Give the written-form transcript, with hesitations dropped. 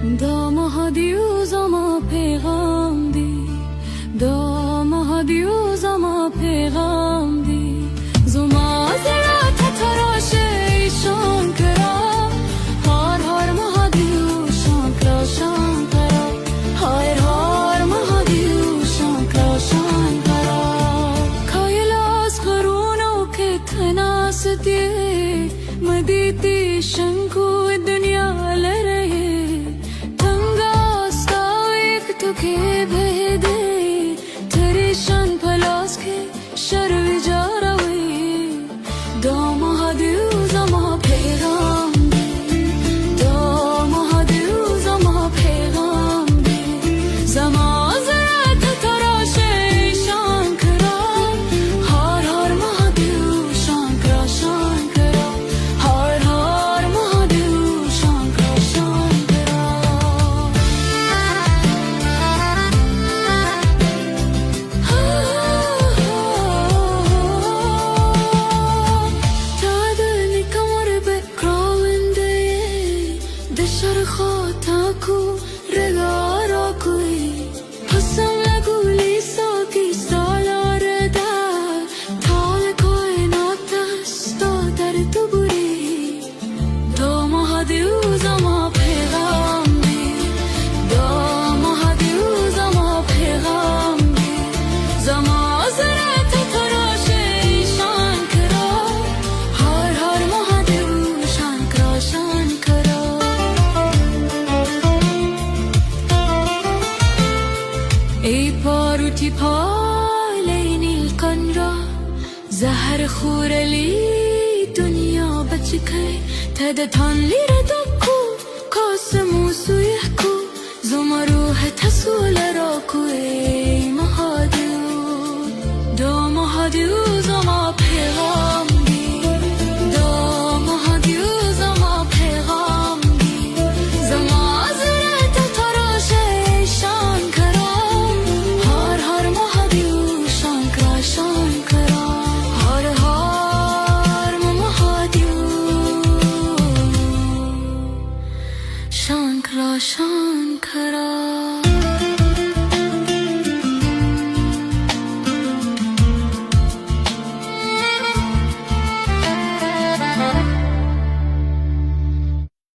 دا مهدیوزما پیغام دی دا مهدیوزما پیغام دی زما زرات تراش ایشان کرا هار هار مهدیو شانکرا شانکرا هار هار مهدیو شانکرا شانکرا کایلاس قرونو که تناس دی مدیتی شنکو دنیا لره के भेदे तेरे शान पलास के शर्व जा रहे दो महादेवज़मा पैगाम दे दो महादेवज़मा पैगाम दे ज़मा ज़रात तराशे शान करा हर हर महादेव शान करा शान करा हर हर महादेव शान करा शान करा शरखाताकू रगाराकुई हसम लगुली सोकी सालारदा थाल कोई नातस तो दर तुबुरी दो महादेवज़मा पैगाम दे दो महादेवज़मा पैगाम दे ज़मा ज़रात तराशे शान करा हर हर महादेव शान करा शान करा ای پاروتی پای نیل کنرا زهر خورلی دنیا بچکه تد تان لیر دکو کاسمو سویه کو زما روح تسول را کو